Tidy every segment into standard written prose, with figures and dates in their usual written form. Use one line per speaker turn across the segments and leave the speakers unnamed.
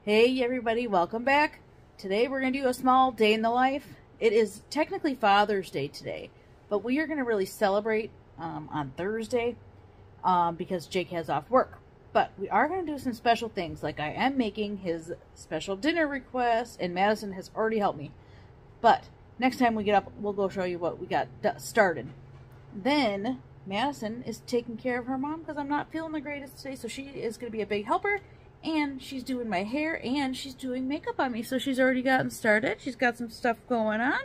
Hey everybody, welcome back. Today we're going to do a small day in the life. It is technically Father's Day today, but we are going to really celebrate on Thursday because Jake has off work. But we are going to do some special things, like I am making his special dinner request, and Madison has already helped me. But next time we get up, we'll go show you what we got started. Then Madison is taking care of her mom because I'm not feeling the greatest today, so she is going to be a big helper. And she's doing my hair, and she's doing makeup on me. So she's already gotten started. She's got some stuff going on.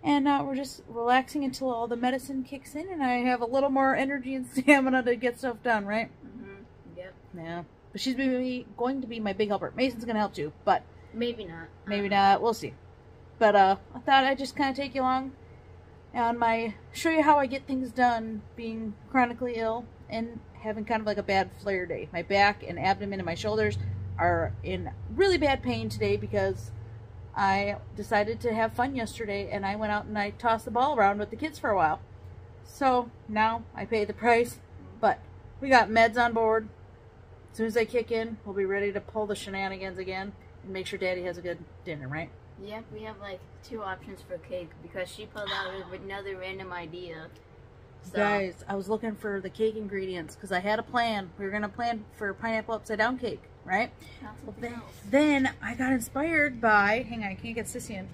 And we're just relaxing until all the medicine kicks in, and I have a little more energy and stamina to get stuff done, right?
Mm-hmm. Yep.
Yeah. But she's going to be my big helper. Mason's going to help too, but...
Maybe not.
Maybe not. We'll see. But I thought I'd just kind of take you along on show you how I get things done being chronically ill and having kind of like a bad flare day. My back and abdomen and my shoulders are in really bad pain today because I decided to have fun yesterday and I went out and I tossed the ball around with the kids for a while. So now I pay the price, but we got meds on board. As soon as they kick in, we'll be ready to pull the shenanigans again and make sure Daddy has a good dinner, right?
Yep, we have like 2 options for cake because she pulled out another random idea. So.
Guys, I was looking for the cake ingredients because I had a plan. We were going to plan for pineapple upside down cake, right? Then I got inspired by, hang on, I can't get Sissy in.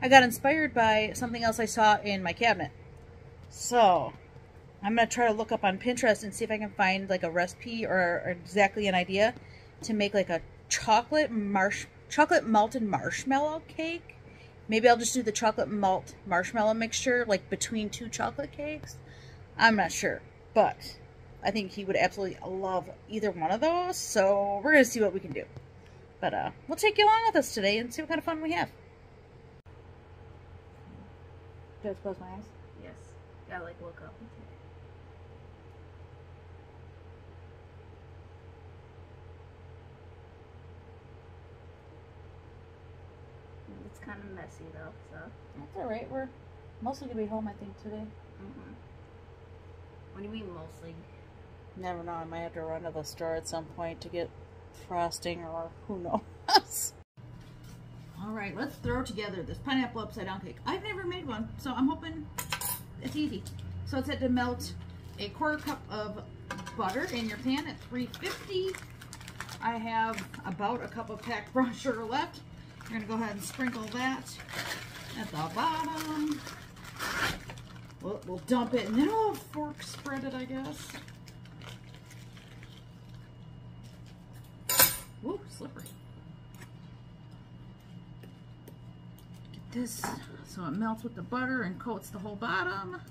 I got inspired by something else I saw in my cabinet. So, I'm going to try to look up on Pinterest and see if I can find like a recipe or exactly an idea to make like a chocolate malted marshmallow cake. Maybe I'll just do the chocolate malt marshmallow mixture like between 2 chocolate cakes. I'm not sure, but I think he would absolutely love either one of those, so we're going to see what we can do. But we'll take you along with us today and see what kind of fun we have. Do I have to close my eyes?
Yes. Gotta like look up. It's kind of messy though, so.
That's alright. We're mostly going to be home, I think, today.
Mm-hmm. What do you mean mostly?
Never know. I might have to run to the store at some point to get frosting or who knows. Alright, let's throw together this pineapple upside down cake. I've never made one, so I'm hoping it's easy. So it's had to melt a 1/4 cup of butter in your pan at 350. I have about a cup of packed brown sugar left. We're going to go ahead and sprinkle that at the bottom. We'll dump it and then we'll fork spread it, I guess. Whoop, slippery. Get this so it melts with the butter and coats the whole bottom.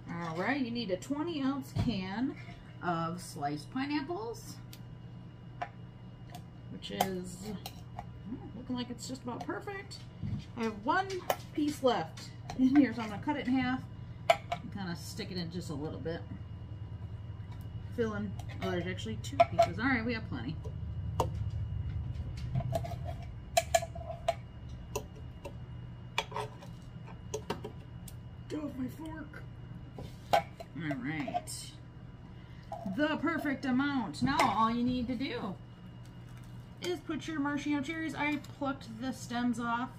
Alright, you need a 20-ounce can of sliced pineapples, which is looking like it's just about perfect. I have 1 piece left in here, so I'm going to cut it in half and kind of stick it in just a little bit. Fill in, oh, there's actually 2 pieces. All right, we have plenty. Get off my fork. All right. The perfect amount. Now all you need to do is put your maraschino cherries. I plucked the stems off,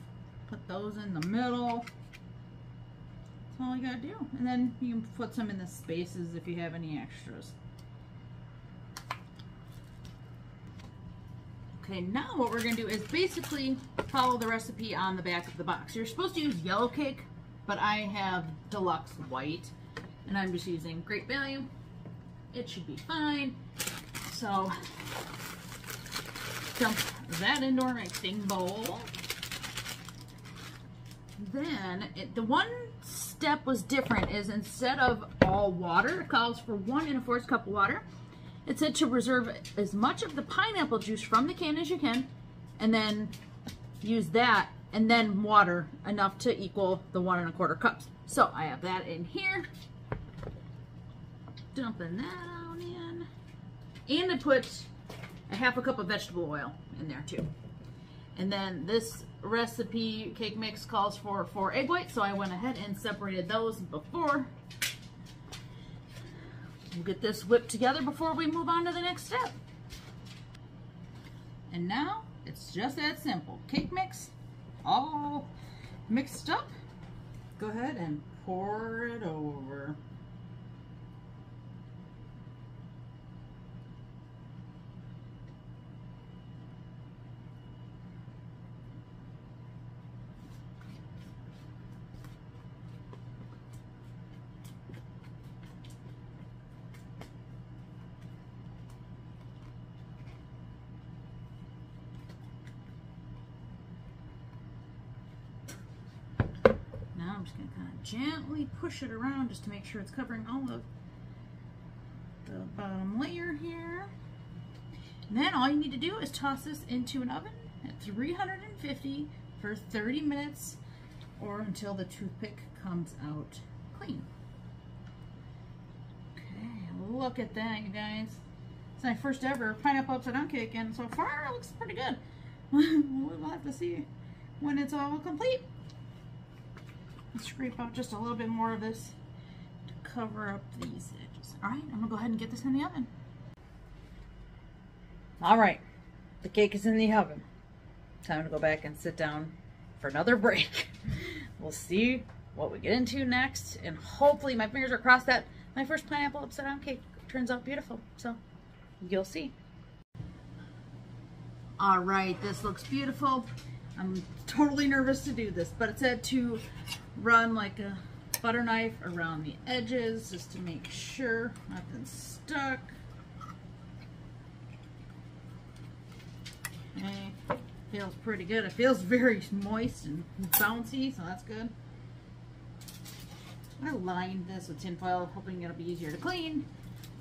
put those in the middle. That's all you gotta do. And then you can put some in the spaces if you have any extras. Okay, now what we're gonna do is basically follow the recipe on the back of the box. You're supposed to use yellow cake, but I have deluxe white, and I'm just using Great Value. It should be fine. So, dump that into our mixing bowl. Then, the one step was different is instead of all water, it calls for 1 1/4 cup of water. It said to reserve as much of the pineapple juice from the can as you can, and then use that, and then water enough to equal the 1 1/4 cups. So I have that in here. Dumping that on in. And I put a 1/2 cup of vegetable oil in there too. And then this recipe cake mix calls for 4 egg whites, so I went ahead and separated those before. We'll get this whipped together before we move on to the next step. And now it's just that simple. Cake mix, all mixed up. Go ahead and pour it over. I'm just going to kind of gently push it around just to make sure it's covering all of the bottom layer here. And then all you need to do is toss this into an oven at 350 for 30 minutes or until the toothpick comes out clean. Okay, look at that, you guys. It's my first ever pineapple upside down cake, and so far it looks pretty good. We'll have to see when it's all complete. Scrape out just a little bit more of this to cover up these edges. All right, I'm gonna go ahead and get this in the oven. All right, the cake is in the oven. Time to go back and sit down for another break. We'll see what we get into next, and hopefully, my fingers are crossed that my first pineapple upside down cake turns out beautiful. So you'll see. All right, this looks beautiful. I'm totally nervous to do this, but it said to run like a butter knife around the edges just to make sure nothing's stuck. Okay, feels pretty good. It feels very moist and bouncy, so that's good. I lined this with tin foil, hoping it'll be easier to clean.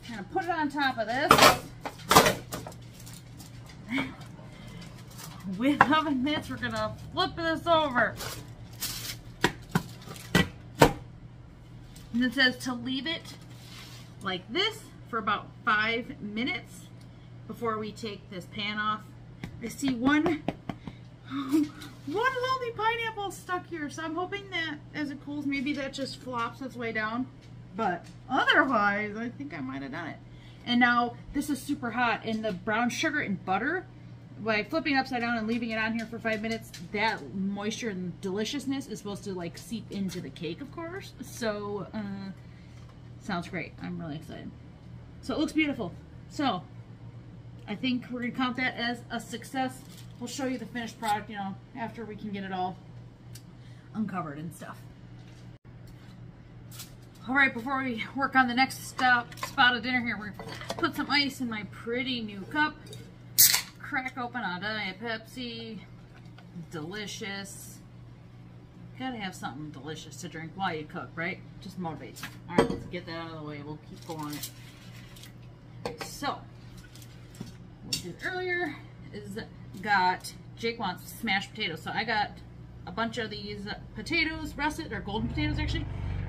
I'm gonna put it on top of this. With oven mitts, we're gonna flip this over. And it says to leave it like this for about 5 minutes before we take this pan off. I see one lonely pineapple stuck here, so I'm hoping that as it cools, maybe that just flops its way down. But otherwise, I think I might have done it. And now this is super hot, and the brown sugar and butter, by flipping it upside down and leaving it on here for 5 minutes, that moisture and deliciousness is supposed to like seep into the cake, of course. So, sounds great. I'm really excited. So it looks beautiful. So, I think we're gonna count that as a success. We'll show you the finished product, you know, after we can get it all uncovered and stuff. All right, before we work on the next spot of dinner here, we're gonna put some ice in my pretty new cup. Crack open a Diet Pepsi. Delicious. Gotta have something delicious to drink while you cook, right? Just motivates you. All right, let's get that out of the way. We'll keep going. So, what we did earlier is Jake wants smashed potatoes. So I got a bunch of these potatoes, russet, or golden potatoes actually,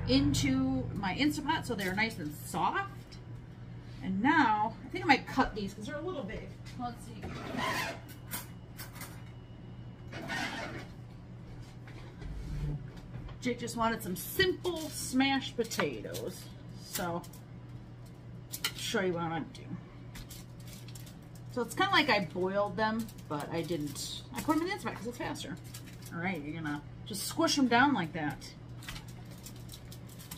into my Instant Pot so they're nice and soft. And now, I think I might cut these because they're a little big. Let's see. Jake just wanted some simple smashed potatoes. So, I'll show you what I'm going to do. So it's kind of like I boiled them, but I didn't. I put them in the Instant Pot because it's faster. All right, you're going to just squish them down like that.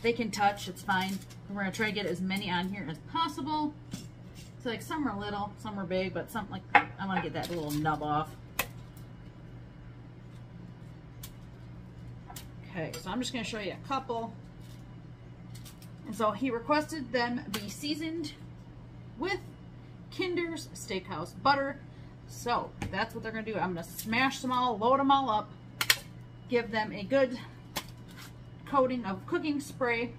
They can touch, it's fine. We're going to try to get as many on here as possible. So like some are little, some are big, but some like, I want to get that little nub off. Okay, so I'm just going to show you a couple. And so he requested them be seasoned with Kinder's Steakhouse butter. So that's what they're going to do. I'm going to smash them all, load them all up, give them a good coating of cooking spray,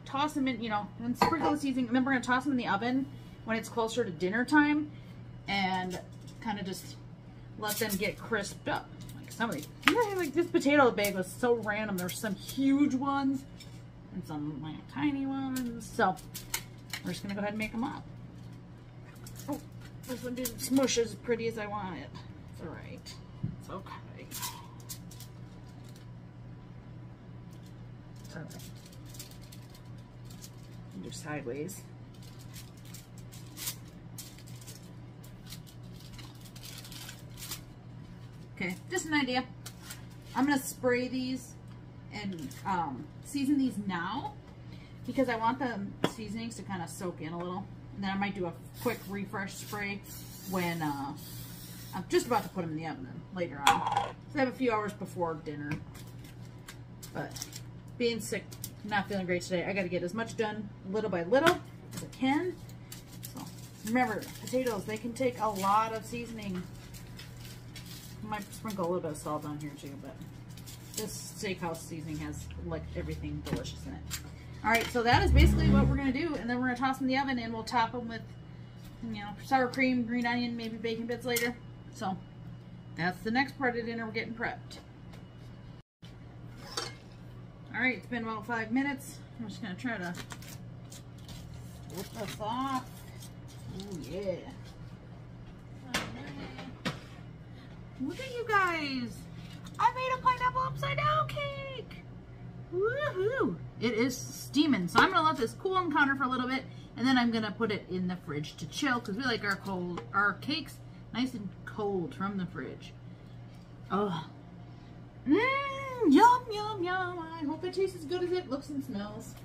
toss them in, you know, and sprinkle the seasoning, and then we're going to toss them in the oven when it's closer to dinner time and kind of just let them get crisped up. Like some of these, like this potato bag was so random. There's some huge ones and some like tiny ones. So we're just going to go ahead and make them up. Oh, this one didn't smush as pretty as I want it. It's all right. It's okay. All right. Do sideways. Okay, just an idea. I'm gonna spray these and season these now because I want the seasonings to kind of soak in a little. And then I might do a quick refresh spray when I'm just about to put them in the oven later on. So I have a few hours before dinner. But being sick, not feeling great today, I got to get as much done little by little as I can. So remember, potatoes, they can take a lot of seasoning. I might sprinkle a little bit of salt on here too, but this steakhouse seasoning has like everything delicious in it. All right, so that is basically what we're gonna do, and then we're gonna toss them in the oven, and we'll top them with, you know, sour cream, green onion, maybe bacon bits later. So that's the next part of dinner. We're getting prepped. All right, it's been about 5 minutes. I'm just gonna try to whip this off. Oh yeah. Look at you guys. I made a pineapple upside down cake. Woohoo! It is steaming, so I'm gonna let this cool on the counter for a little bit, and then I'm gonna put it in the fridge to chill because we like our cakes nice and cold from the fridge. Oh, yum yum yum! I hope it tastes as good as it looks and smells.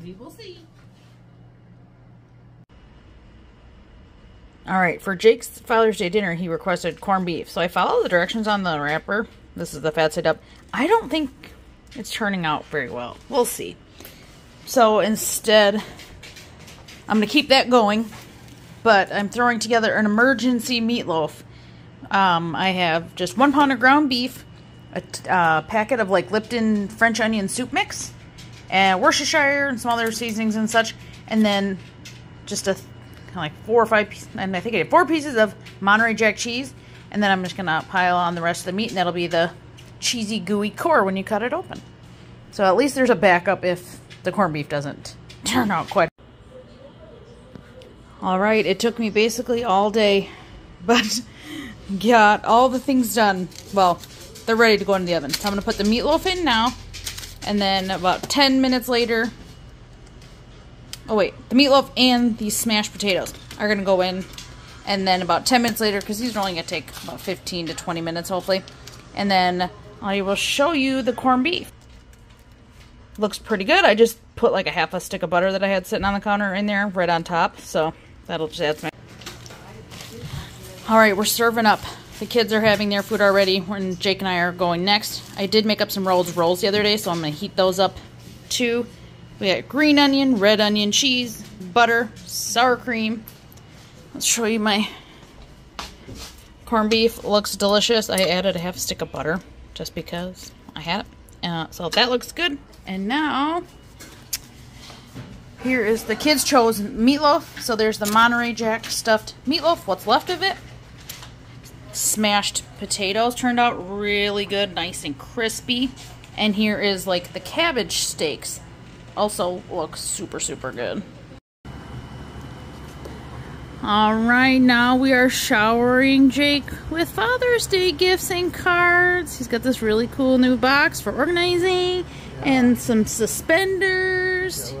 We will see. All right, for Jake's Father's Day dinner, he requested corned beef. So I followed the directions on the wrapper. This is the fat side up. I don't think it's turning out very well. We'll see. So instead, I'm going to keep that going. But I'm throwing together an emergency meatloaf. I have just 1 pound of ground beef, a packet of like Lipton French onion soup mix, and Worcestershire and some other seasonings and such. And then just like 4 or 5 pieces, and I think I did 4 pieces of Monterey Jack cheese, and then I'm just gonna pile on the rest of the meat, and that'll be the cheesy gooey core when you cut it open. So at least there's a backup if the corned beef doesn't turn out quite. All right, it took me basically all day, but got all the things done. Well, they're ready to go in the oven. So I'm gonna put the meatloaf in now, and then about 10 minutes later, oh wait, the meatloaf and these smashed potatoes are going to go in. And then about 10 minutes later, because these are only going to take about 15 to 20 minutes hopefully. And then I will show you the corned beef. Looks pretty good. I just put like a half a stick of butter that I had sitting on the counter in there right on top. So that'll just add some. Alright, we're serving up. The kids are having their food already when Jake and I are going next. I did make up some rolls the other day, so I'm going to heat those up too. We got green onion, red onion, cheese, butter, sour cream. Let's show you my corned beef. Looks delicious. I added a half stick of butter just because I had it. So that looks good. And now, here is the kids chose meatloaf. So there's the Monterey Jack stuffed meatloaf, what's left of it. Smashed potatoes turned out really good, nice and crispy. And here is like the cabbage steaks. Also looks super, super good. Alright, now we are showering Jake with Father's Day gifts and cards. He's got this really cool new box for organizing and some suspenders.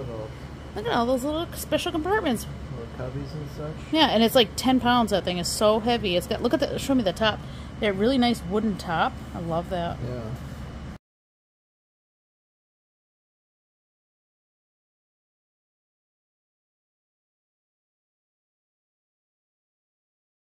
Look at all those little special compartments.
Little cubbies and such.
Yeah, and it's like 10 pounds. That thing is so heavy. It's got, look at the, show me the top. They have really nice wooden top. I love that.
Yeah.